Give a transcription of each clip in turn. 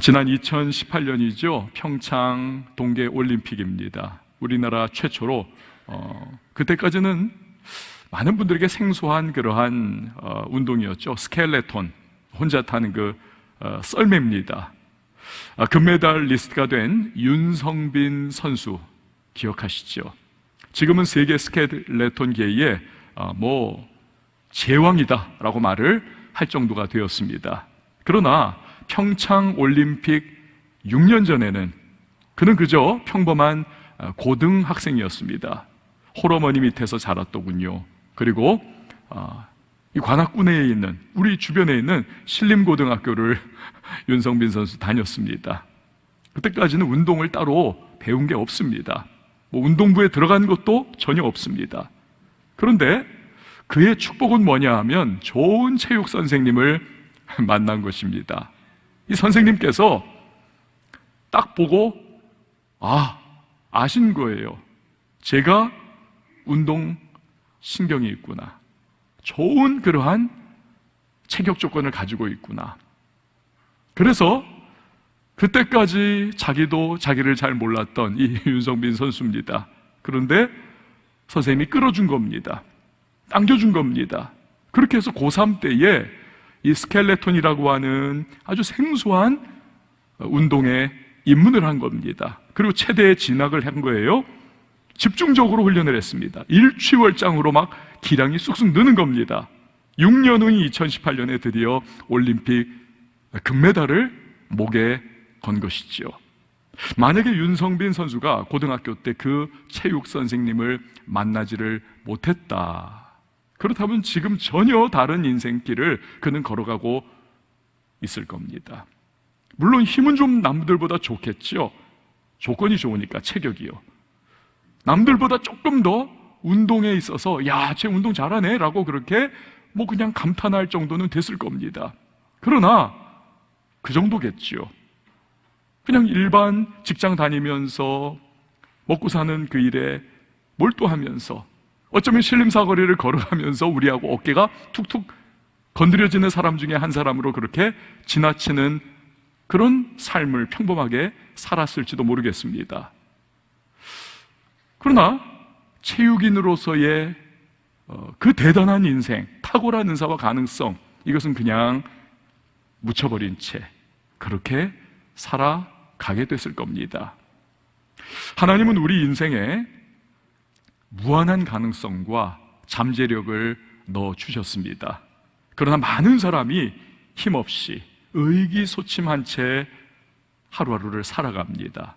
지난 2018년이죠. 평창 동계올림픽입니다. 우리나라 최초로 그때까지는 많은 분들에게 생소한 그러한 운동이었죠. 스켈레톤, 혼자 타는 그 썰매입니다. 금메달 리스트가 된 윤성빈 선수 기억하시죠? 지금은 세계 스켈레톤계의 제왕이다라고 말을 할 정도가 되었습니다. 그러나 평창 올림픽 6년 전에는 그는 그저 평범한 고등학생이었습니다. 홀어머니 밑에서 자랐더군요. 그리고 이 관악구내에 있는, 우리 주변에 있는 신림고등학교를 윤성빈 선수 다녔습니다. 그때까지는 운동을 따로 배운 게 없습니다. 운동부에 들어간 것도 전혀 없습니다. 그런데 그의 축복은 뭐냐 하면 좋은 체육 선생님을 만난 것입니다. 이 선생님께서 딱 보고 아신 거예요. 제가 운동 신경이 있구나, 좋은 그러한 체격 조건을 가지고 있구나. 그래서 그때까지 자기도 자기를 잘 몰랐던 이 윤성빈 선수입니다. 그런데 선생님이 끌어준 겁니다. 당겨준 겁니다. 그렇게 해서 고3 때에 이 스켈레톤이라고 하는 아주 생소한 운동에 입문을 한 겁니다. 그리고 체대에 진학을 한 거예요. 집중적으로 훈련을 했습니다. 일취월장으로 막 기량이 쑥쑥 느는 겁니다. 6년 후인 2018년에 드디어 올림픽 금메달을 목에 건 것이죠. 만약에 윤성빈 선수가 고등학교 때 그 체육 선생님을 만나지를 못했다, 그렇다면 지금 전혀 다른 인생길을 그는 걸어가고 있을 겁니다. 물론 힘은 좀 남들보다 좋겠죠. 조건이 좋으니까, 체격이요. 남들보다 조금 더 운동에 있어서 쟤 운동 잘하네 라고 그렇게 그냥 감탄할 정도는 됐을 겁니다. 그러나 그 정도겠죠. 그냥 일반 직장 다니면서 먹고 사는 그 일에 몰두하면서, 어쩌면 신림사거리를 걸어가면서 우리하고 어깨가 툭툭 건드려지는 사람 중에 한 사람으로 그렇게 지나치는 그런 삶을 평범하게 살았을지도 모르겠습니다. 그러나 체육인으로서의 그 대단한 인생, 탁월한 은사와 가능성, 이것은 그냥 묻혀버린 채 그렇게 살아가게 됐을 겁니다. 하나님은 우리 인생에 무한한 가능성과 잠재력을 넣어주셨습니다. 그러나 많은 사람이 힘없이 의기소침한 채 하루하루를 살아갑니다.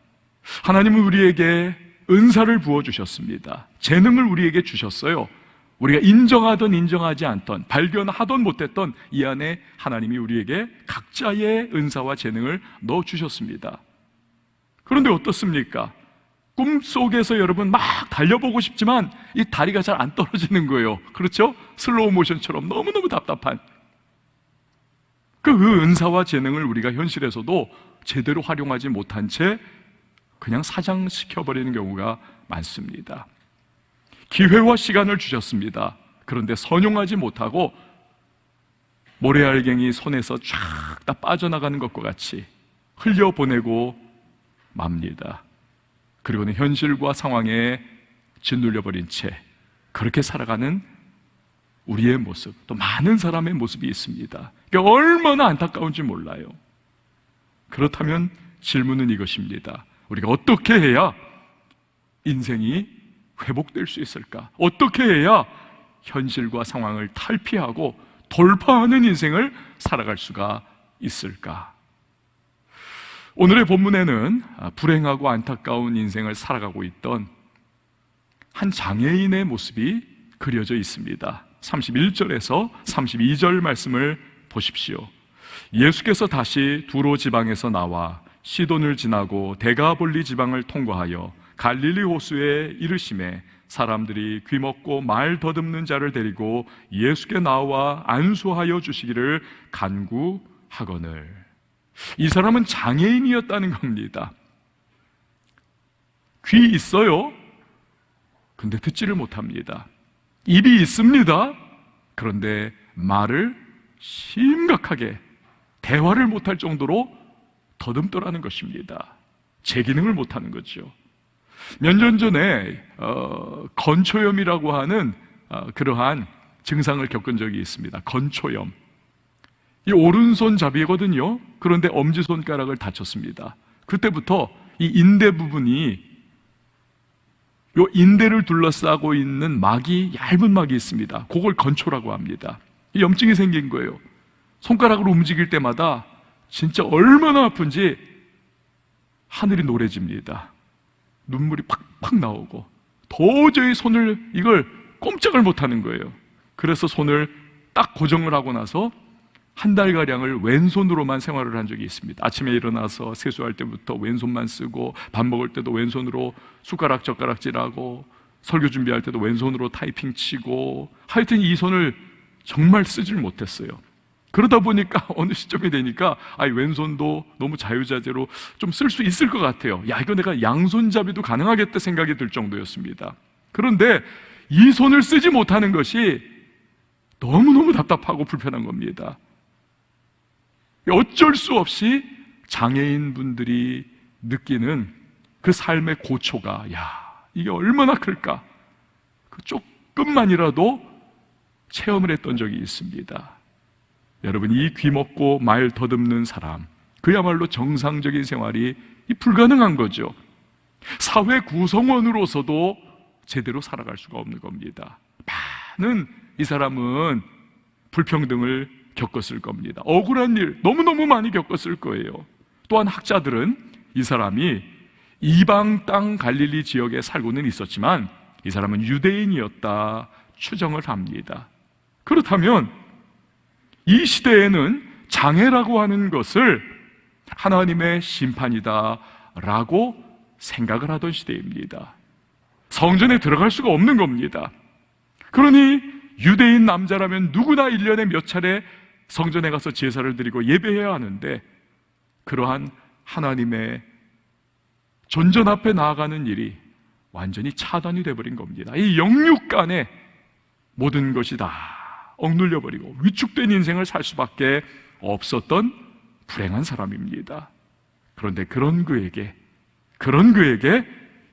하나님은 우리에게 은사를 부어주셨습니다. 재능을 우리에게 주셨어요. 우리가 인정하던 인정하지 않던, 발견하던 못했던 이 안에 하나님이 우리에게 각자의 은사와 재능을 넣어주셨습니다. 그런데 어떻습니까? 꿈속에서 여러분 막 달려보고 싶지만 이 다리가 잘 안 떨어지는 거예요. 그렇죠? 슬로우 모션처럼 너무너무 답답한 그 은사와 재능을 우리가 현실에서도 제대로 활용하지 못한 채 그냥 사장시켜버리는 경우가 많습니다. 기회와 시간을 주셨습니다. 그런데 선용하지 못하고 모래알갱이 손에서 쫙 다 빠져나가는 것과 같이 흘려보내고 맙니다. 그리고는 현실과 상황에 짓눌려버린 채 그렇게 살아가는 우리의 모습, 또 많은 사람의 모습이 있습니다. 그러니까 얼마나 안타까운지 몰라요. 그렇다면 질문은 이것입니다. 우리가 어떻게 해야 인생이 회복될 수 있을까? 어떻게 해야 현실과 상황을 탈피하고 돌파하는 인생을 살아갈 수가 있을까? 오늘의 본문에는 불행하고 안타까운 인생을 살아가고 있던 한 장애인의 모습이 그려져 있습니다. 31절에서 32절 말씀을 보십시오. 예수께서 다시 두로 지방에서 나와 시돈을 지나고 데가볼리 지방을 통과하여 갈릴리 호수에 이르심에 사람들이 귀먹고 말 더듬는 자를 데리고 예수께 나와 안수하여 주시기를 간구하거늘. 이 사람은 장애인이었다는 겁니다. 귀 있어요. 근데 듣지를 못합니다. 입이 있습니다. 그런데 말을 심각하게 대화를 못할 정도로 더듬더라는 것입니다. 제 기능을 못하는 거죠. 몇 년 전에 건초염이라고 하는 그러한 증상을 겪은 적이 있습니다. 건초염. 이 오른손 잡이거든요. 그런데 엄지손가락을 다쳤습니다. 그때부터 이 인대 부분이, 요 인대를 둘러싸고 있는 막이, 얇은 막이 있습니다. 그걸 건초라고 합니다. 이 염증이 생긴 거예요. 손가락으로 움직일 때마다 진짜 얼마나 아픈지 하늘이 노래집니다. 눈물이 팍팍 나오고 도저히 이걸 꼼짝을 못하는 거예요. 그래서 손을 딱 고정을 하고 나서 한 달가량을 왼손으로만 생활을 한 적이 있습니다. 아침에 일어나서 세수할 때부터 왼손만 쓰고, 밥 먹을 때도 왼손으로 숟가락 젓가락질하고, 설교 준비할 때도 왼손으로 타이핑 치고, 하여튼 이 손을 정말 쓰질 못했어요. 그러다 보니까 어느 시점이 되니까 왼손도 너무 자유자재로 좀 쓸 수 있을 것 같아요. 이거 내가 양손잡이도 가능하겠다 생각이 들 정도였습니다. 그런데 이 손을 쓰지 못하는 것이 너무너무 답답하고 불편한 겁니다. 어쩔 수 없이 장애인분들이 느끼는 그 삶의 고초가, 이게 얼마나 클까? 조금만이라도 체험을 했던 적이 있습니다. 여러분, 이 귀먹고 말 더듬는 사람, 그야말로 정상적인 생활이 불가능한 거죠. 사회 구성원으로서도 제대로 살아갈 수가 없는 겁니다. 많은 이 사람은 불평등을 겪었을 겁니다. 억울한 일 너무너무 많이 겪었을 거예요. 또한 학자들은 이 사람이 이방 땅 갈릴리 지역에 살고는 있었지만 이 사람은 유대인이었다 추정을 합니다. 그렇다면 이 시대에는 장애라고 하는 것을 하나님의 심판이다 라고 생각을 하던 시대입니다. 성전에 들어갈 수가 없는 겁니다. 그러니 유대인 남자라면 누구나 1년에 몇 차례 성전에 가서 제사를 드리고 예배해야 하는데, 그러한 하나님의 존전 앞에 나아가는 일이 완전히 차단이 되어버린 겁니다. 이 영육간에 모든 것이 다 억눌려 버리고 위축된 인생을 살 수밖에 없었던 불행한 사람입니다. 그런데 그런 그에게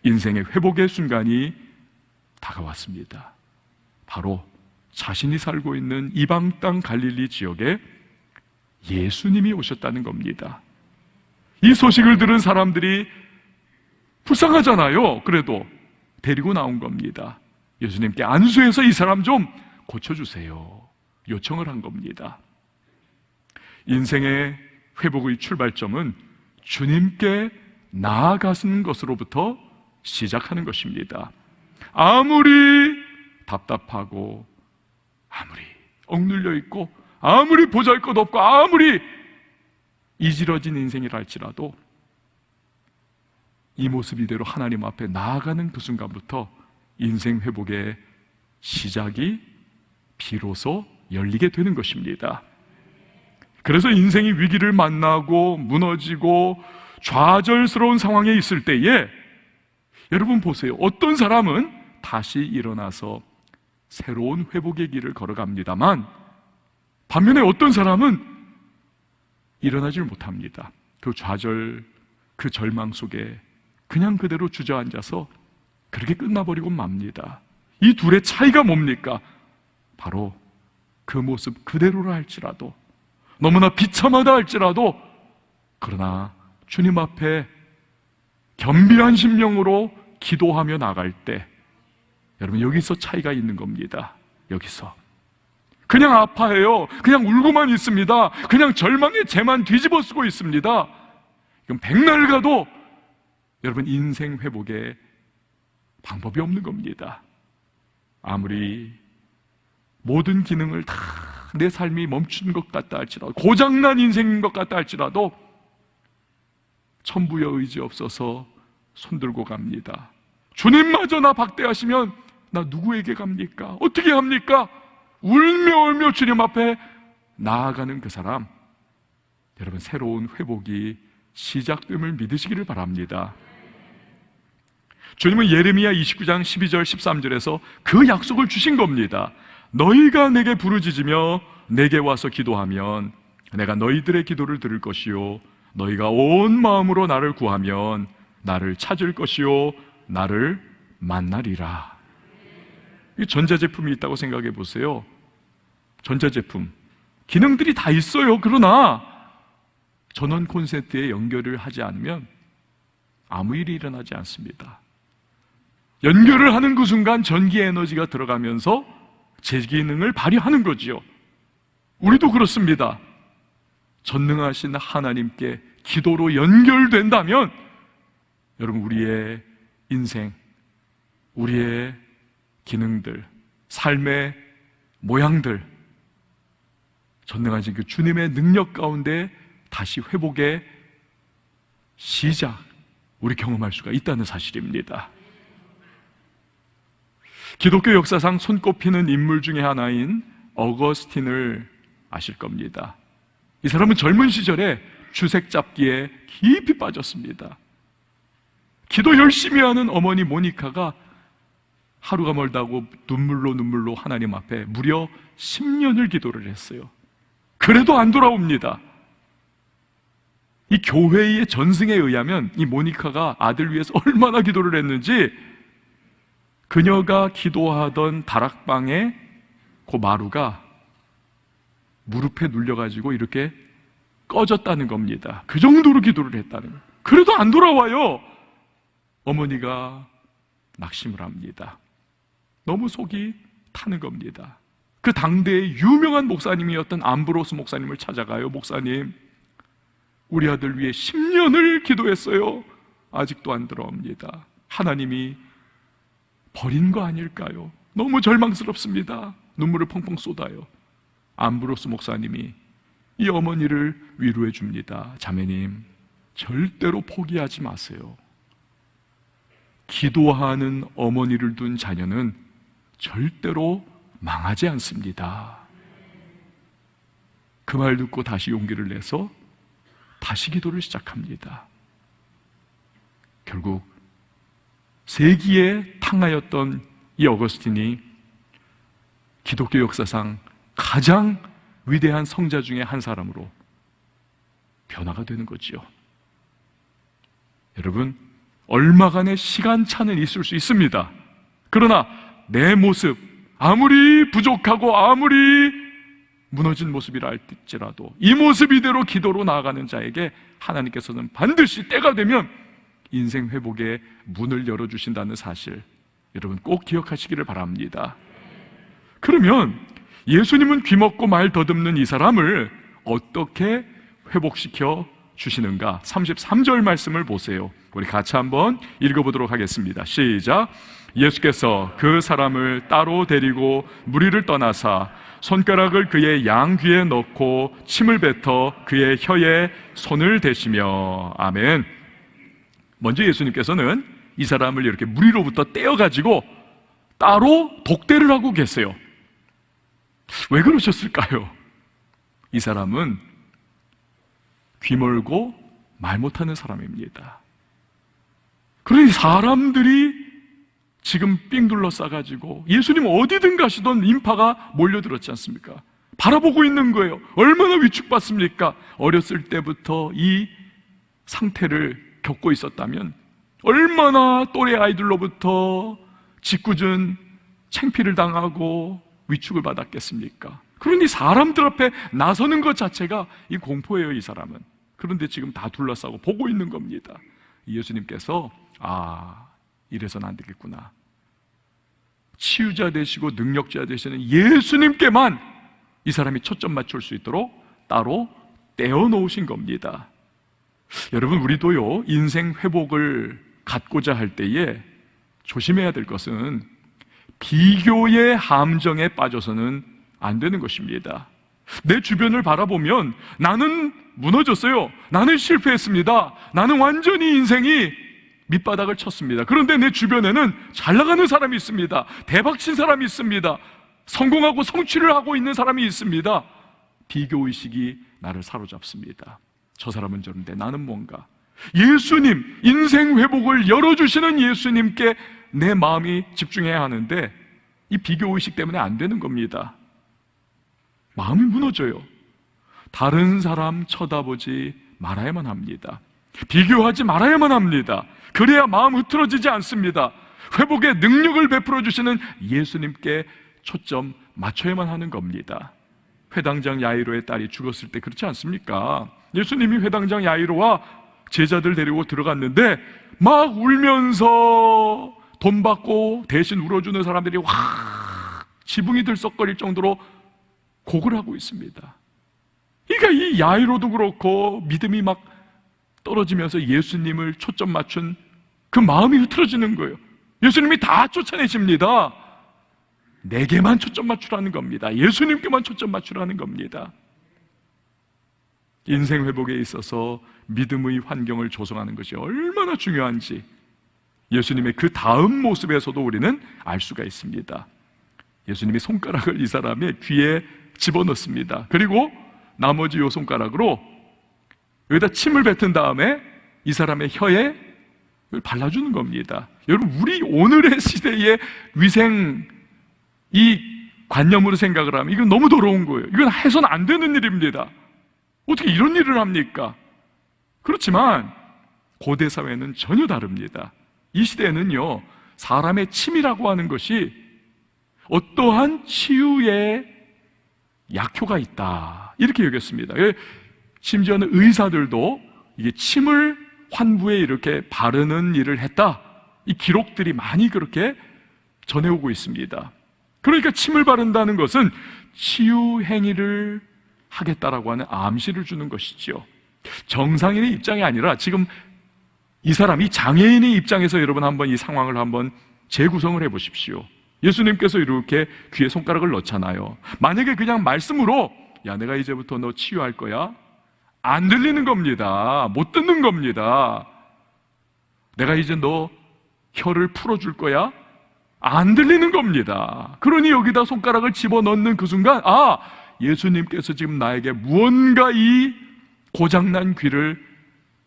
인생의 회복의 순간이 다가왔습니다. 바로 자신이 살고 있는 이방 땅 갈릴리 지역에 예수님이 오셨다는 겁니다. 이 소식을 들은 사람들이 불쌍하잖아요. 그래도 데리고 나온 겁니다. 예수님께 안수해서 이 사람 좀 고쳐주세요 요청을 한 겁니다. 인생의 회복의 출발점은 주님께 나아가는 것으로부터 시작하는 것입니다. 아무리 답답하고, 아무리 억눌려 있고, 아무리 보잘것없고, 아무리 이지러진 인생이라 할지라도 이 모습 이대로 하나님 앞에 나아가는 그 순간부터 인생 회복의 시작이 비로소 열리게 되는 것입니다. 그래서 인생이 위기를 만나고 무너지고 좌절스러운 상황에 있을 때에 여러분 보세요. 어떤 사람은 다시 일어나서 새로운 회복의 길을 걸어갑니다만, 반면에 어떤 사람은 일어나질 못합니다. 그 좌절, 그 절망 속에 그냥 그대로 주저앉아서 그렇게 끝나버리고 맙니다. 이 둘의 차이가 뭡니까? 바로 그 모습 그대로라 할지라도, 너무나 비참하다 할지라도, 그러나 주님 앞에 겸비한 심령으로 기도하며 나갈 때, 여러분 여기서 차이가 있는 겁니다. 여기서 그냥 아파해요. 그냥 울고만 있습니다. 그냥 절망에 재만 뒤집어 쓰고 있습니다. 이건 백날 가도 여러분 인생 회복에 방법이 없는 겁니다. 아무리 모든 기능을 다 내 삶이 멈춘 것 같다 할지라도, 고장난 인생인 것 같다 할지라도 천부여 의지 없어서 손들고 갑니다. 주님마저 나 박대하시면 나 누구에게 갑니까? 어떻게 합니까? 울며 주님 앞에 나아가는 그 사람, 여러분 새로운 회복이 시작됨을 믿으시기를 바랍니다. 주님은 예레미야 29장 12절 13절에서 그 약속을 주신 겁니다. 너희가 내게 부르짖으며 내게 와서 기도하면 내가 너희들의 기도를 들을 것이요 너희가 온 마음으로 나를 구하면 나를 찾을 것이요 나를 만나리라. 이 전자제품이 있다고 생각해 보세요. 전자제품 기능들이 다 있어요. 그러나 전원 콘센트에 연결을 하지 않으면 아무 일이 일어나지 않습니다. 연결을 하는 그 순간 전기 에너지가 들어가면서 제 기능을 발휘하는 거지요. 우리도 그렇습니다. 전능하신 하나님께 기도로 연결된다면 여러분, 우리의 인생, 우리의 기능들, 삶의 모양들, 전능하신 그 주님의 능력 가운데 다시 회복의 시작, 우리 경험할 수가 있다는 사실입니다. 기독교 역사상 손꼽히는 인물 중에 하나인 어거스틴을 아실 겁니다. 이 사람은 젊은 시절에 주색 잡기에 깊이 빠졌습니다. 기도 열심히 하는 어머니 모니카가 하루가 멀다고 눈물로 하나님 앞에 무려 10년을 기도를 했어요. 그래도 안 돌아옵니다. 이 교회의 전승에 의하면 이 모니카가 아들 위해서 얼마나 기도를 했는지, 그녀가 기도하던 다락방에 그 마루가 무릎에 눌려가지고 이렇게 꺼졌다는 겁니다. 그 정도로 기도를 했다는 거예요. 그래도 안 돌아와요. 어머니가 낙심을 합니다. 너무 속이 타는 겁니다. 그 당대의 유명한 목사님이었던 암브로스 목사님을 찾아가요. 목사님, 우리 아들 위해 10년을 기도했어요. 아직도 안 돌아옵니다. 하나님이 버린 거 아닐까요? 너무 절망스럽습니다. 눈물을 펑펑 쏟아요. 암브로스 목사님이 이 어머니를 위로해 줍니다. 자매님, 절대로 포기하지 마세요. 기도하는 어머니를 둔 자녀는 절대로 망하지 않습니다. 그 말 듣고 다시 용기를 내서 다시 기도를 시작합니다. 결국 세기에 탕하였던 이 어거스틴이 기독교 역사상 가장 위대한 성자 중에 한 사람으로 변화가 되는 거지요. 여러분, 얼마간의 시간차는 있을 수 있습니다. 그러나 내 모습, 아무리 부족하고 아무리 무너진 모습이라 할지라도 이 모습 이대로 기도로 나아가는 자에게 하나님께서는 반드시 때가 되면 인생 회복의 문을 열어주신다는 사실, 여러분 꼭 기억하시기를 바랍니다. 그러면 예수님은 귀먹고 말 더듬는 이 사람을 어떻게 회복시켜 주시는가? 33절 말씀을 보세요. 우리 같이 한번 읽어보도록 하겠습니다. 시작. 예수께서 그 사람을 따로 데리고 무리를 떠나사 손가락을 그의 양귀에 넣고 침을 뱉어 그의 혀에 손을 대시며. 아멘. 먼저 예수님께서는 이 사람을 이렇게 무리로부터 떼어가지고 따로 독대를 하고 계세요. 왜 그러셨을까요? 이 사람은 귀멀고 말 못하는 사람입니다. 그러니 사람들이 지금 삥 둘러싸가지고 예수님 어디든 가시던 인파가 몰려들었지 않습니까? 바라보고 있는 거예요. 얼마나 위축받습니까? 어렸을 때부터 이 상태를 겪고 있었다면 얼마나 또래 아이들로부터 짓궂은 창피를 당하고 위축을 받았겠습니까? 그러니 사람들 앞에 나서는 것 자체가 이 공포예요, 이 사람은. 그런데 지금 다 둘러싸고 보고 있는 겁니다. 예수님께서 이래서는 안 되겠구나. 치유자 되시고 능력자 되시는 예수님께만 이 사람이 초점 맞출 수 있도록 따로 떼어놓으신 겁니다. 여러분, 우리도요, 인생 회복을 갖고자 할 때에 조심해야 될 것은 비교의 함정에 빠져서는 안 되는 것입니다. 내 주변을 바라보면 나는 무너졌어요. 나는 실패했습니다. 나는 완전히 인생이 밑바닥을 쳤습니다. 그런데 내 주변에는 잘 나가는 사람이 있습니다. 대박친 사람이 있습니다. 성공하고 성취를 하고 있는 사람이 있습니다. 비교의식이 나를 사로잡습니다. 저 사람은 저런데 나는 뭔가. 예수님, 인생 회복을 열어주시는 예수님께 내 마음이 집중해야 하는데 이 비교의식 때문에 안 되는 겁니다. 마음이 무너져요. 다른 사람 쳐다보지 말아야만 합니다. 비교하지 말아야만 합니다. 그래야 마음 흐트러지지 않습니다. 회복의 능력을 베풀어 주시는 예수님께 초점 맞춰야만 하는 겁니다. 회당장 야이로의 딸이 죽었을 때 그렇지 않습니까? 예수님이 회당장 야이로와 제자들 데리고 들어갔는데 막 울면서 돈 받고 대신 울어주는 사람들이 확 지붕이 들썩거릴 정도로 곡을 하고 있습니다. 그러니까 이 야이로도 그렇고 믿음이 막 떨어지면서 예수님을 초점 맞춘 그 마음이 흐트러지는 거예요. 예수님이 다 쫓아내십니다. 내게만 초점 맞추라는 겁니다. 예수님께만 초점 맞추라는 겁니다. 인생 회복에 있어서 믿음의 환경을 조성하는 것이 얼마나 중요한지 예수님의 그 다음 모습에서도 우리는 알 수가 있습니다. 예수님이 손가락을 이 사람의 귀에 집어넣습니다. 그리고 나머지 요 손가락으로 여기다 침을 뱉은 다음에 이 사람의 혀에 발라주는 겁니다. 여러분, 우리 오늘의 시대의 위생 이 관념으로 생각을 하면 이건 너무 더러운 거예요. 이건 해서는 안 되는 일입니다. 어떻게 이런 일을 합니까? 그렇지만 고대 사회는 전혀 다릅니다. 이 시대에는요, 사람의 침이라고 하는 것이 어떠한 치유의 약효가 있다, 이렇게 여겼습니다. 심지어는 의사들도 이게 침을 환부에 이렇게 바르는 일을 했다, 이 기록들이 많이 그렇게 전해오고 있습니다. 그러니까 침을 바른다는 것은 치유 행위를 하겠다라고 하는 암시를 주는 것이죠. 정상인의 입장이 아니라 지금 이 사람이 장애인의 입장에서 여러분 한번 이 상황을 한번 재구성을 해보십시오. 예수님께서 이렇게 귀에 손가락을 넣잖아요. 만약에 그냥 말씀으로 야, 내가 이제부터 너 치유할 거야, 안 들리는 겁니다. 못 듣는 겁니다. 내가 이제 너 혀를 풀어줄 거야, 안 들리는 겁니다. 그러니 여기다 손가락을 집어넣는 그 순간, 아, 예수님께서 지금 나에게 무언가 이 고장난 귀를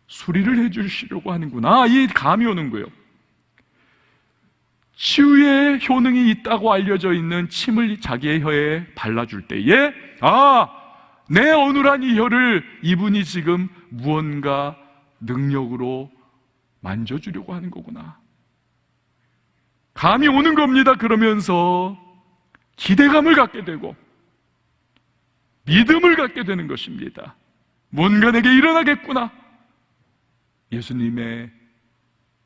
수리를 해주시려고 하는구나, 이 감이 오는 거예요. 치유의 효능이 있다고 알려져 있는 침을 자기의 혀에 발라줄 때에, 아, 내 어눌한 이 혀를 이분이 지금 무언가 능력으로 만져주려고 하는 거구나, 감이 오는 겁니다. 그러면서 기대감을 갖게 되고 믿음을 갖게 되는 것입니다. 뭔가 내게 일어나겠구나. 예수님의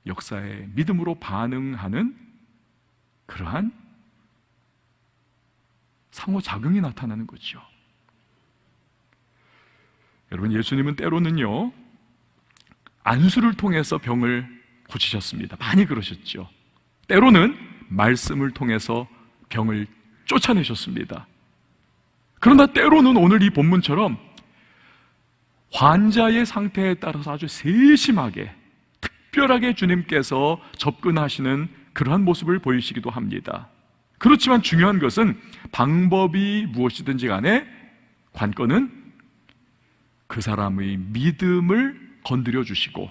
역사에 믿음으로 반응하는 그러한 상호작용이 나타나는 거죠. 여러분, 예수님은 때로는요, 안수를 통해서 병을 고치셨습니다. 많이 그러셨죠. 때로는 말씀을 통해서 병을 쫓아내셨습니다. 그러나 때로는 오늘 이 본문처럼 환자의 상태에 따라서 아주 세심하게, 특별하게 주님께서 접근하시는 그러한 모습을 보이시기도 합니다. 그렇지만 중요한 것은 방법이 무엇이든지 간에 관건은 그 사람의 믿음을 건드려 주시고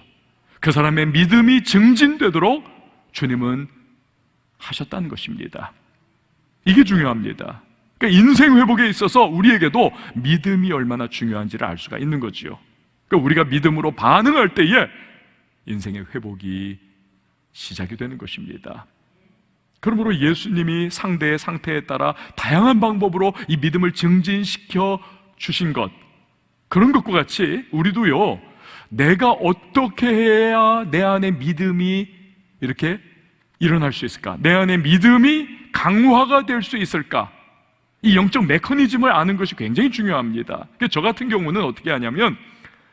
그 사람의 믿음이 증진되도록 주님은 하셨다는 것입니다. 이게 중요합니다. 그러니까 인생 회복에 있어서 우리에게도 믿음이 얼마나 중요한지를 알 수가 있는 거지요. 그러니까 우리가 믿음으로 반응할 때에 인생의 회복이 시작이 되는 것입니다. 그러므로 예수님이 상대의 상태에 따라 다양한 방법으로 이 믿음을 증진시켜 주신 것, 그런 것과 같이 우리도요, 내가 어떻게 해야 내 안에 믿음이 이렇게 일어날 수 있을까? 내 안에 믿음이 강화가 될 수 있을까? 이 영적 메커니즘을 아는 것이 굉장히 중요합니다. 저 같은 경우는 어떻게 하냐면,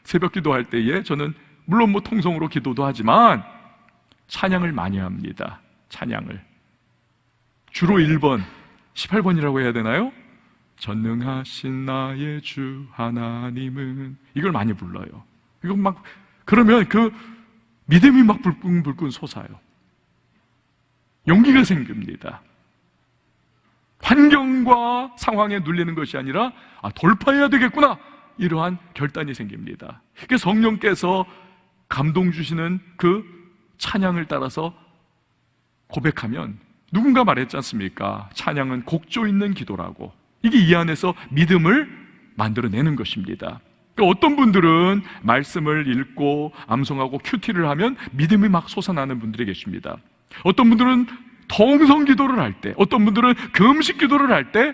새벽 기도할 때에 저는 물론 통성으로 기도도 하지만 찬양을 많이 합니다. 찬양을 주로 1번, 18번이라고 해야 되나요? 전능하신 나의 주 하나님은, 이걸 많이 불러요. 이거 막 그러면 그 믿음이 막 불끈불끈 솟아요. 용기가 생깁니다. 환경과 상황에 눌리는 것이 아니라 돌파해야 되겠구나, 이러한 결단이 생깁니다. 그러니까 성령께서 감동 주시는 그 찬양을 따라서 고백하면, 누군가 말했지 않습니까? 찬양은 곡조 있는 기도라고. 이게 이 안에서 믿음을 만들어내는 것입니다. 그러니까 어떤 분들은 말씀을 읽고 암송하고 큐티를 하면 믿음이 막 솟아나는 분들이 계십니다. 어떤 분들은 통성 기도를 할 때, 어떤 분들은 금식 기도를 할 때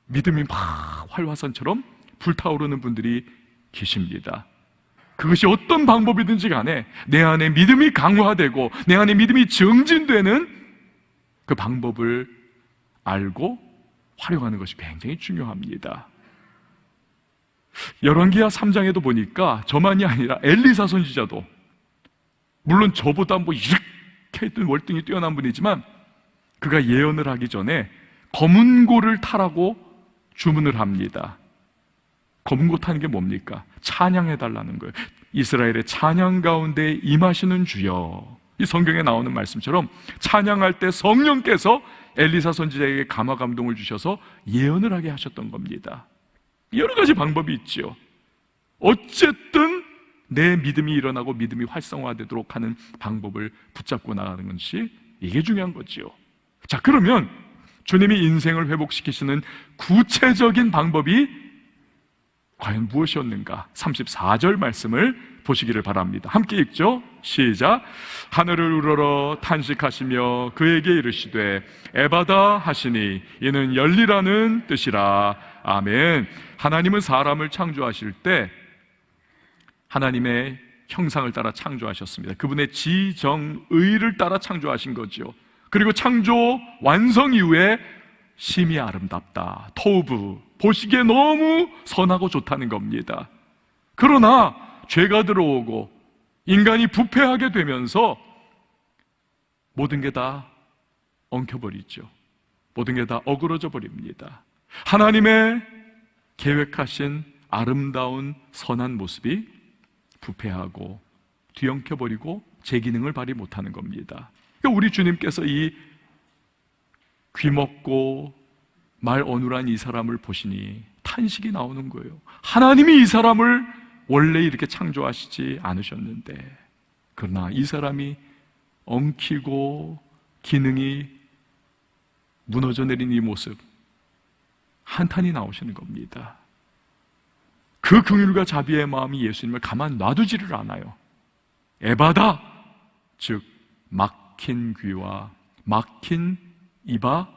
믿음이 막 활화산처럼 불타오르는 분들이 계십니다. 그것이 어떤 방법이든지 간에 내 안에 믿음이 강화되고 내 안에 믿음이 증진되는 그 방법을 알고 활용하는 것이 굉장히 중요합니다. 열왕기하 3장에도 보니까 저만이 아니라 엘리사 선지자도, 물론 저보다 이렇게 월등히 뛰어난 분이지만 그가 예언을 하기 전에 검은 고를 타라고 주문을 합니다. 검은 고 타는 게 뭡니까? 찬양해달라는 거예요. 이스라엘의 찬양 가운데 임하시는 주여. 이 성경에 나오는 말씀처럼 찬양할 때 성령께서 엘리사 선지자에게 감화 감동을 주셔서 예언을 하게 하셨던 겁니다. 여러 가지 방법이 있죠. 어쨌든 내 믿음이 일어나고 믿음이 활성화되도록 하는 방법을 붙잡고 나가는 것이 이게 중요한 거죠. 자, 그러면 주님이 인생을 회복시키시는 구체적인 방법이 과연 무엇이었는가? 34절 말씀을 보시기를 바랍니다. 함께 읽죠. 시작. 하늘을 우러러 탄식하시며 그에게 이르시되 에바다 하시니 이는 열리라는 뜻이라. 아멘. 하나님은 사람을 창조하실 때 하나님의 형상을 따라 창조하셨습니다. 그분의 지정의를 따라 창조하신 거죠. 그리고 창조 완성 이후에 심히 아름답다, 토부, 보시기에 너무 선하고 좋다는 겁니다. 그러나 죄가 들어오고 인간이 부패하게 되면서 모든 게 다 엉켜버리죠. 모든 게 다 어그러져 버립니다. 하나님의 계획하신 아름다운 선한 모습이 부패하고 뒤엉켜버리고 제 기능을 발휘 못하는 겁니다. 그러니까 우리 주님께서 이 귀먹고 말 어눌한 이 사람을 보시니 탄식이 나오는 거예요. 하나님이 이 사람을 원래 이렇게 창조하시지 않으셨는데, 그러나 이 사람이 엉키고 기능이 무너져 내린 이 모습, 한탄이 나오시는 겁니다. 그 긍휼과 자비의 마음이 예수님을 가만 놔두지를 않아요. 에바다, 즉 막힌 귀와 막힌 입아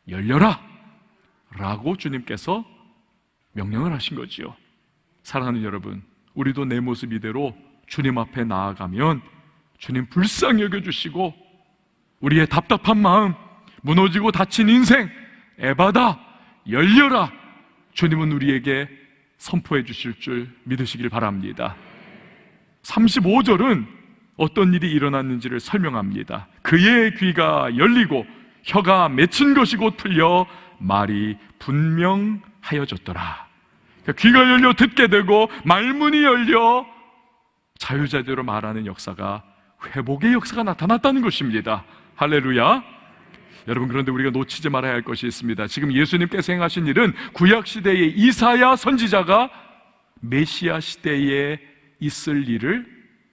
열려라 라고 주님께서 명령을 하신 거지요. 사랑하는 여러분, 우리도 내 모습 이대로 주님 앞에 나아가면 주님 불쌍히 여겨주시고 우리의 답답한 마음, 무너지고 다친 인생, 에바다 열려라, 주님은 우리에게 선포해 주실 줄 믿으시길 바랍니다. 35절은 어떤 일이 일어났는지를 설명합니다. 그의 귀가 열리고 혀가 맺힌 것이 곧 풀려 말이 분명하여졌더라. 그러니까 귀가 열려 듣게 되고 말문이 열려 자유자재로 말하는 역사가, 회복의 역사가 나타났다는 것입니다. 할렐루야. 여러분, 그런데 우리가 놓치지 말아야 할 것이 있습니다. 지금 예수님께서 행하신 일은 구약시대의 이사야 선지자가 메시아 시대에 있을 일을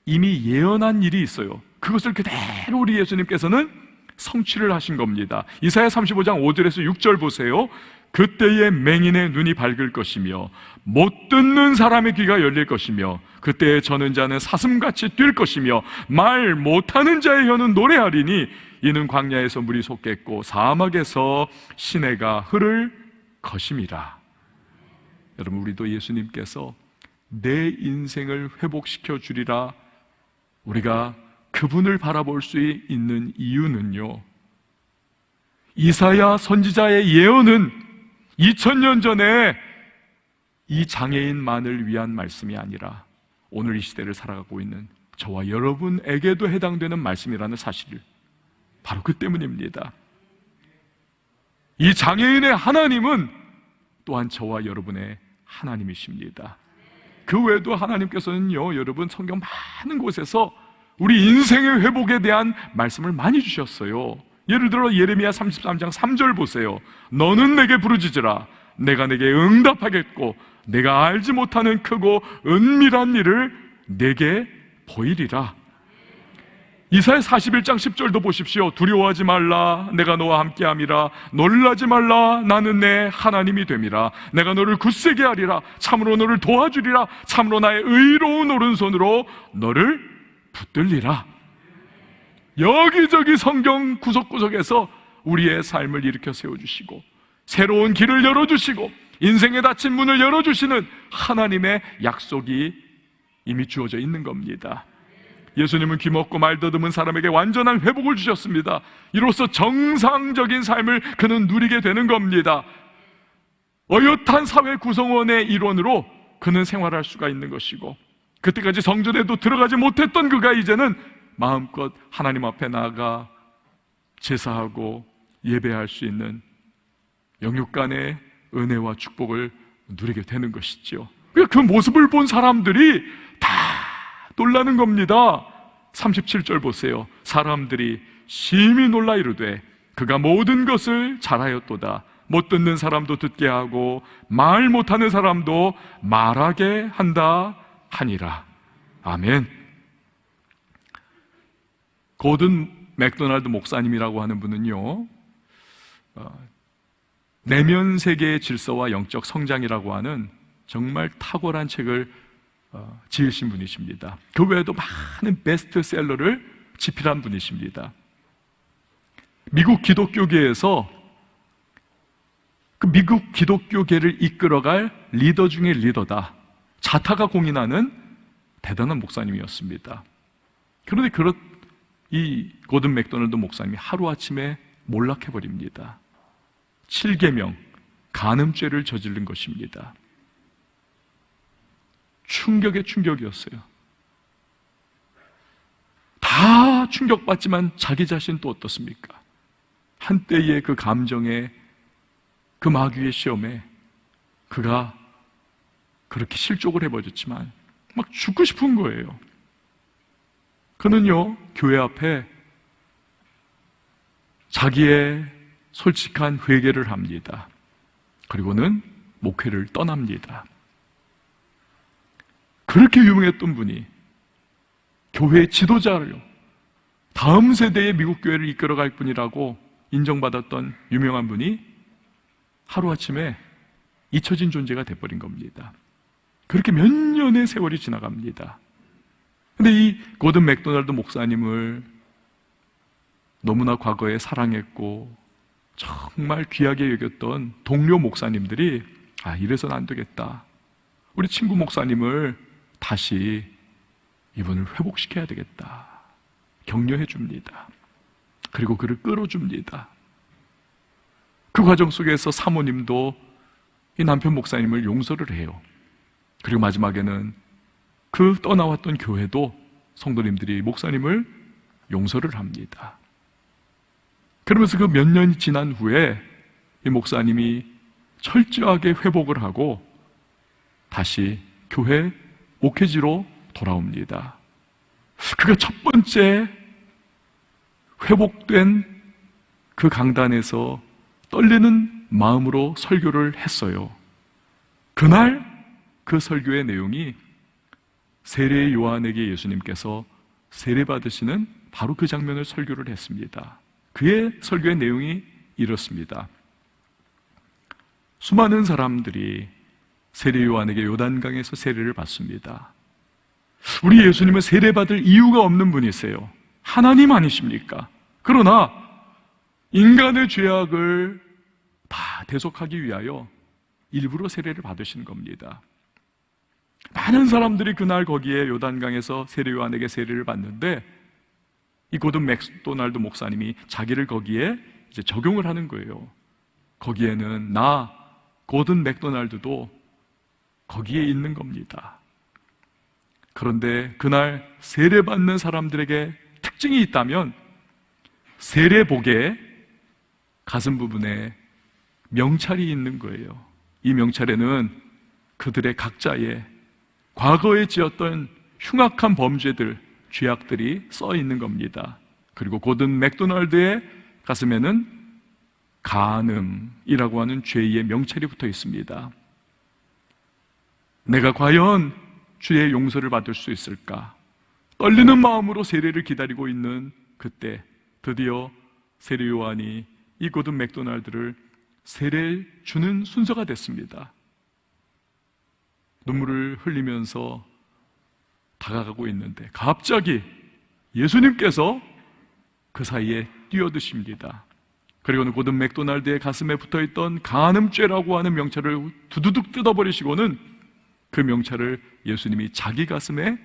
이미 예언한 일이 있어요. 그것을 그대로 우리 예수님께서는 성취를 하신 겁니다. 이사야 35장 5절에서 6절 보세요. 그때의 맹인의 눈이 밝을 것이며 못 듣는 사람의 귀가 열릴 것이며 그때의 저는 자는 사슴같이 뛸 것이며 말 못하는 자의 혀는 노래하리니 이는 광야에서 물이 솟겠고 사막에서 시내가 흐를 것임이라. 여러분, 우리도 예수님께서 내 인생을 회복시켜 주리라 우리가 그분을 바라볼 수 있는 이유는요, 이사야 선지자의 예언은 2000년 전에 이 장애인만을 위한 말씀이 아니라 오늘 이 시대를 살아가고 있는 저와 여러분에게도 해당되는 말씀이라는 사실을, 바로 그 때문입니다. 이 장애인의 하나님은 또한 저와 여러분의 하나님이십니다. 그 외에도 하나님께서는요, 여러분, 성경 많은 곳에서 우리 인생의 회복에 대한 말씀을 많이 주셨어요. 예를 들어 예레미야 33장 3절 보세요. 너는 내게 부르짖으라. 내가 내게 응답하겠고 내가 알지 못하는 크고 은밀한 일을 내게 보이리라. 이사야 41장 10절도 보십시오. 두려워하지 말라, 내가 너와 함께함이라. 놀라지 말라, 나는 내 하나님이 됨이라. 내가 너를 굳세게 하리라. 참으로 너를 도와주리라. 참으로 나의 의로운 오른손으로 너를 붙들리라. 여기저기 성경 구석구석에서 우리의 삶을 일으켜 세워주시고 새로운 길을 열어주시고 인생의 닫힌 문을 열어주시는 하나님의 약속이 이미 주어져 있는 겁니다. 예수님은 귀먹고 말 더듬은 사람에게 완전한 회복을 주셨습니다. 이로써 정상적인 삶을 그는 누리게 되는 겁니다. 어엿한 사회 구성원의 일원으로 그는 생활할 수가 있는 것이고, 그때까지 성전에도 들어가지 못했던 그가 이제는 마음껏 하나님 앞에 나아가 제사하고 예배할 수 있는 영육간의 은혜와 축복을 누리게 되는 것이죠. 그 모습을 본 사람들이 다 놀라는 겁니다. 37절 보세요. 사람들이 심히 놀라 이르되 그가 모든 것을 잘하였도다. 못 듣는 사람도 듣게 하고 말 못하는 사람도 말하게 한다 하니라. 아멘. 고든 맥도날드 목사님이라고 하는 분은요, 내면 세계의 질서와 영적 성장이라고 하는 정말 탁월한 책을 지으신 분이십니다. 그 외에도 많은 베스트셀러를 집필한 분이십니다. 미국 기독교계에서 그 미국 기독교계를 이끌어갈 리더 중의 리더다, 자타가 공인하는 대단한 목사님이었습니다. 그런데 이 고든 맥도날드 목사님이 하루아침에 몰락해버립니다. 7계명, 간음죄를 저지른 것입니다. 충격의 충격이었어요. 다 충격받지만 자기 자신 또 어떻습니까? 한때의 그 감정에, 그 마귀의 시험에 그가 그렇게 실족을 해버렸지만 막 죽고 싶은 거예요. 그는요, 교회 앞에 자기의 솔직한 회개를 합니다. 그리고는 목회를 떠납니다. 그렇게 유명했던 분이, 교회의 지도자를, 다음 세대의 미국 교회를 이끌어갈 분이라고 인정받았던 유명한 분이 하루아침에 잊혀진 존재가 돼버린 겁니다. 그렇게 몇 년의 세월이 지나갑니다. 근데 이 고든 맥도날드 목사님을 너무나 과거에 사랑했고 정말 귀하게 여겼던 동료 목사님들이 이래서는 안 되겠다, 우리 친구 목사님을 다시 이분을 회복시켜야 되겠다, 격려해 줍니다. 그리고 그를 끌어줍니다. 그 과정 속에서 사모님도 이 남편 목사님을 용서를 해요. 그리고 마지막에는 그 떠나왔던 교회도 성도님들이 목사님을 용서를 합니다. 그러면서 그 몇 년이 지난 후에 이 목사님이 철저하게 회복을 하고 다시 교회 목회지로 돌아옵니다. 그가 첫 번째 회복된 그 강단에서 떨리는 마음으로 설교를 했어요. 그날 그 설교의 내용이 세례 요한에게 예수님께서 세례받으시는 바로 그 장면을 설교를 했습니다. 그의 설교의 내용이 이렇습니다. 수많은 사람들이 세례 요한에게 요단강에서 세례를 받습니다. 우리 예수님은 세례받을 이유가 없는 분이세요. 하나님 아니십니까? 그러나 인간의 죄악을 다 대속하기 위하여 일부러 세례를 받으신 겁니다. 많은 사람들이 그날 거기에 요단강에서 세례 요한에게 세례를 받는데 이 고든 맥도날드 목사님이 자기를 거기에 이제 적용을 하는 거예요. 거기에는 나 고든 맥도날드도 거기에 있는 겁니다. 그런데 그날 세례받는 사람들에게 특징이 있다면 세례복에 가슴 부분에 명찰이 있는 거예요. 이 명찰에는 그들의 각자의 과거에 지었던 흉악한 범죄들, 죄악들이 써 있는 겁니다. 그리고 고든 맥도날드의 가슴에는 간음이라고 하는 죄의 명찰이 붙어 있습니다. 내가 과연 주의 용서를 받을 수 있을까? 떨리는 마음으로 세례를 기다리고 있는 그때 드디어 세례 요한이 이 고든 맥도날드를 세례 주는 순서가 됐습니다. 눈물을 흘리면서 다가가고 있는데 갑자기 예수님께서 그 사이에 뛰어드십니다. 그리고는 고든 맥도날드의 가슴에 붙어있던 간음죄라고 하는 명찰을 두두둑 뜯어버리시고는 그 명찰을 예수님이 자기 가슴에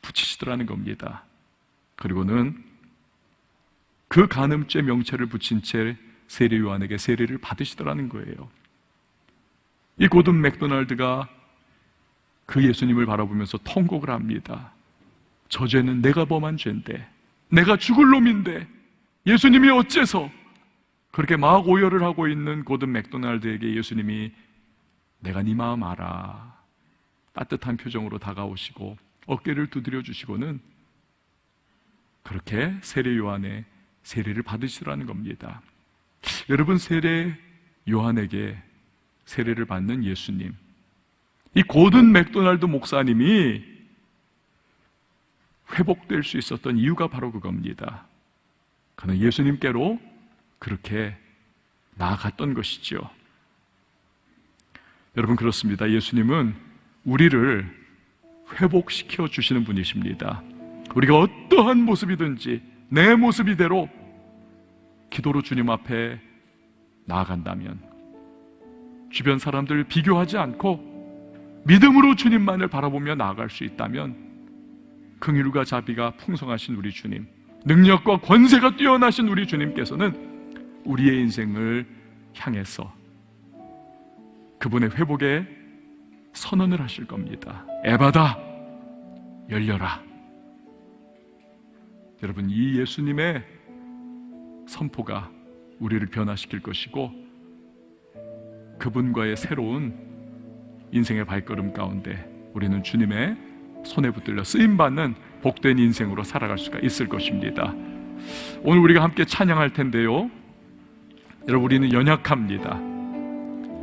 붙이시더라는 겁니다. 그리고는 그 간음죄 명찰을 붙인 채 세례 요한에게 세례를 받으시더라는 거예요. 이 고든 맥도날드가 그 예수님을 바라보면서 통곡을 합니다. 저 죄는 내가 범한 죄인데, 내가 죽을 놈인데 예수님이 어째서? 그렇게 막 오열을 하고 있는 고든 맥도날드에게 예수님이 내가 네 마음 알아, 따뜻한 표정으로 다가오시고 어깨를 두드려 주시고는 그렇게 세례 요한의 세례를 받으시라는 겁니다. 여러분, 세례 요한에게 세례를 받는 예수님, 이 고든 맥도날드 목사님이 회복될 수 있었던 이유가 바로 그겁니다. 그는 예수님께로 그렇게 나아갔던 것이죠. 여러분, 그렇습니다. 예수님은 우리를 회복시켜 주시는 분이십니다. 우리가 어떠한 모습이든지 내 모습이대로 기도로 주님 앞에 나아간다면, 주변 사람들 비교하지 않고 믿음으로 주님만을 바라보며 나아갈 수 있다면, 긍휼과 자비가 풍성하신 우리 주님, 능력과 권세가 뛰어나신 우리 주님께서는 우리의 인생을 향해서 그분의 회복에 선언을 하실 겁니다. 에바다, 열려라. 여러분, 이 예수님의 선포가 우리를 변화시킬 것이고, 그분과의 새로운 인생의 발걸음 가운데 우리는 주님의 손에 붙들려 쓰임받는 복된 인생으로 살아갈 수가 있을 것입니다. 오늘 우리가 함께 찬양할 텐데요, 여러분, 우리는 연약합니다.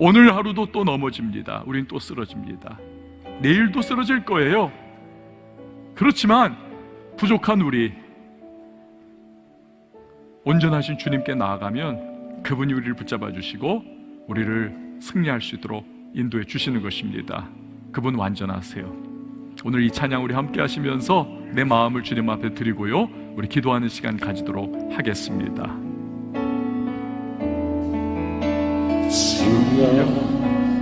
오늘 하루도 또 넘어집니다. 우리는 또 쓰러집니다. 내일도 쓰러질 거예요. 그렇지만 부족한 우리, 온전하신 주님께 나아가면 그분이 우리를 붙잡아 주시고 우리를 승리할 수 있도록 인도해 주시는 것입니다. 그분 완전하세요. 오늘 이 찬양 우리 함께 하시면서 내 마음을 주님 앞에 드리고요, 우리 기도하는 시간 가지도록 하겠습니다. 주여,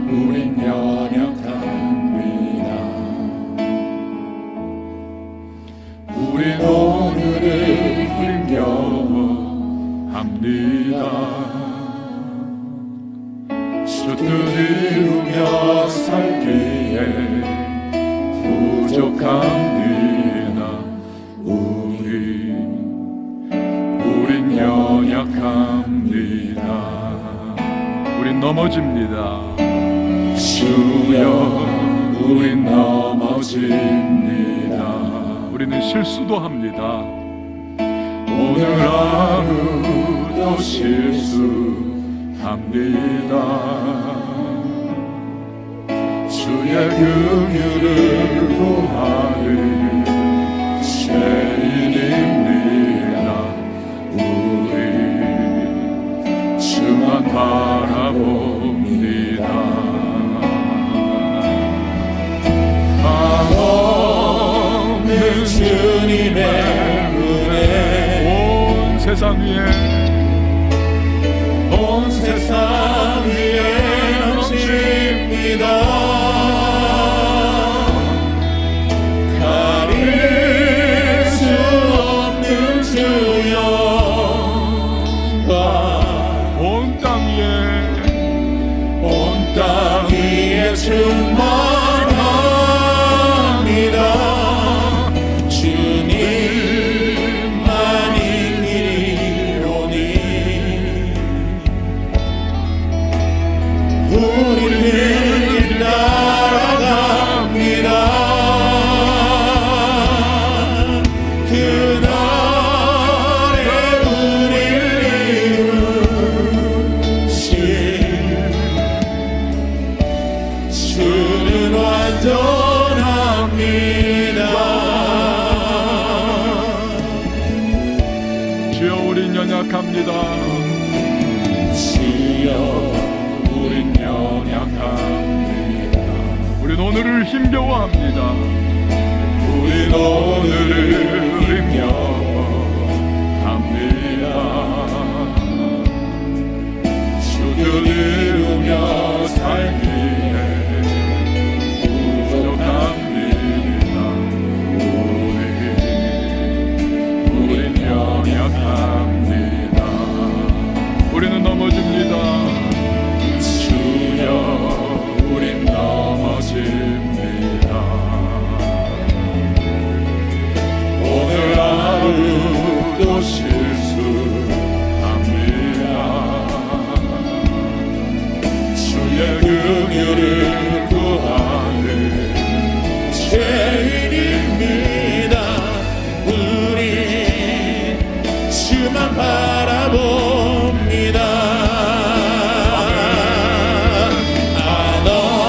우린 연약합니다. 우린 오늘을 힘겨워합니다. 주 뜻을 이루며 살기에 부족합니다. 우린 연약합니다. 우린 넘어집니다. 주여, 우린 넘어집니다. 우리는 실수도 합니다. 오늘 하루도 실수합니다. 주의 긍휼을 구하는 죄인입니다. 우리 주만 바라봅니다. 한없는 주님의 은혜, 온 세상 위에 넘칩니다. 가릴 수 없는 주여, 온 땅 위에 충만합니다. 주님만이 길이로니 연약합니다. 주여 우린 연약합니다. 우린 오늘을 힘겨워합니다. 우린 오늘을 힘겨워합니다. 주를 이루며 살기에 부족합니다. 우린 연약합니다. 우리는 넘어집니다. 주여 우린 넘어집니다. 오늘 하루도 실수합니다. 주의 긍휼을 구하는 죄인입니다. 우리 주만 바라봅니다.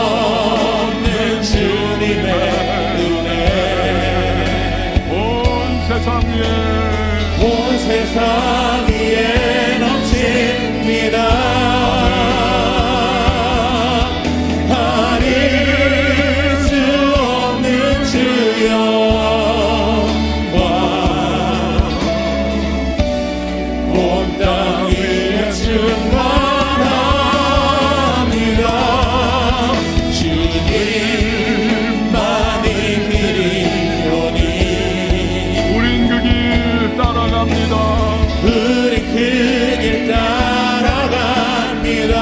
한없는 주님의 은혜 온 세상 위에 넘칩니다. 가릴 수 없는 주여 온 땅 위에 충만합니다. 주님만이 길이오니 우린 그 길 따라갑니다. 우리 그 길 따라갑니다.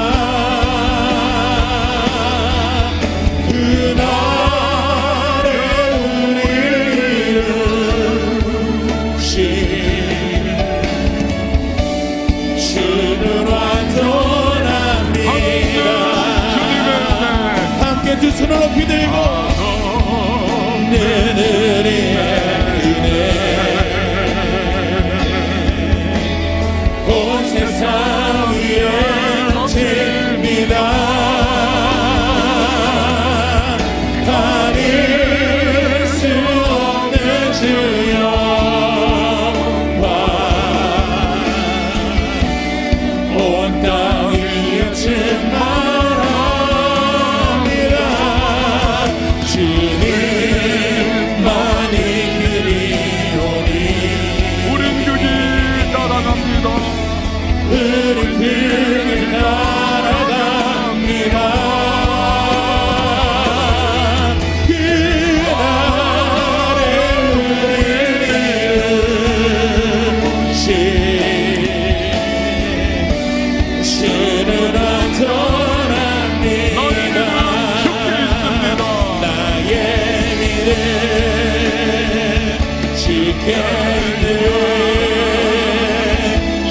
그날에 우리를 이루신 주는 완전합니다. 함께 두 손을 높이 들고 그들의 은혜 온 세상 위에 넘칩니다. 가릴 수 없는 주여 온 땅 위에 충만합니다. 주님만이 길이오니 우린 그 길 따라갑니다. 우리 그 길 따라갑니다. 그날에 우리를 이루신 주는 완전합니다. 나의 미래 지켰네.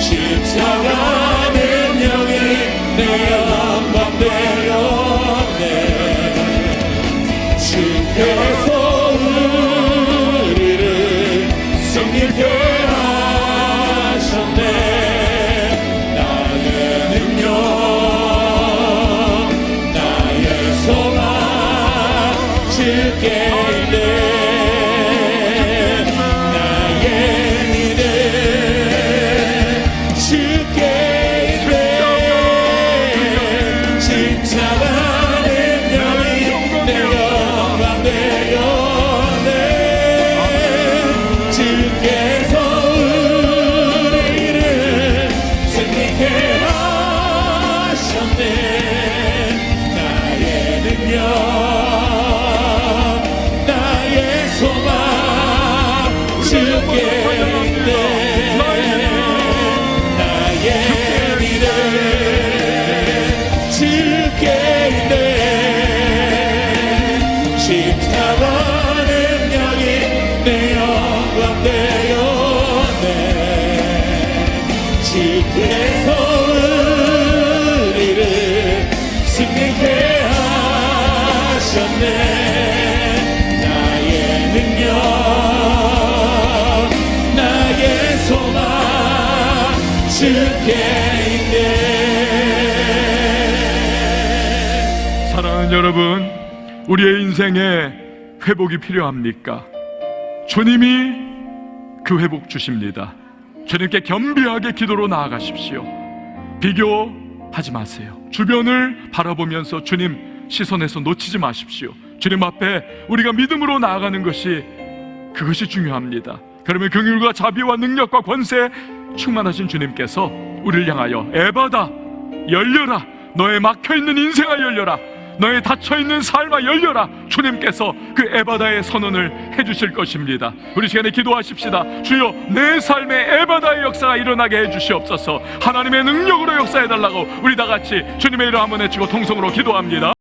십자가 능력이 내 영광 되었네. 주께서 우리를 승리케 하셨네. 나의 능력 나의 소망 주께 있네. 나의 미래 주께 있네. 십자가 능력이 내 영광 되었네. 주께서 우리를 승리케 하셨네. 나의 능력 나의 소망 주께 있네. 나의 미래 주께 있네. 십자가 능력이 내 영광 되었네. 주께서 우리를 승리케 하셨네. 나의 능력 나의 소망 주께 있네. 사랑하는 여러분, 우리의 인생에 회복이 필요합니까? 주님이 그 회복 주십니다. 주님께 겸비하게 기도로 나아가십시오. 비교하지 마세요. 주변을 바라보면서 주님 시선에서 놓치지 마십시오. 주님 앞에 우리가 믿음으로 나아가는 것이, 그것이 중요합니다. 그러면 긍휼과 자비와 능력과 권세 충만하신 주님께서 우리를 향하여 에바다 열려라, 너의 막혀있는 인생아 열려라, 너의 닫혀있는 삶아 열려라, 주님께서 그 에바다의 선언을 해주실 것입니다. 우리 시간에 기도하십시다. 주여, 내 삶에 에바다의 역사가 일어나게 해주시옵소서. 하나님의 능력으로 역사해달라고 우리 다같이 주님의 이름 한번 외치고 통성으로 기도합니다.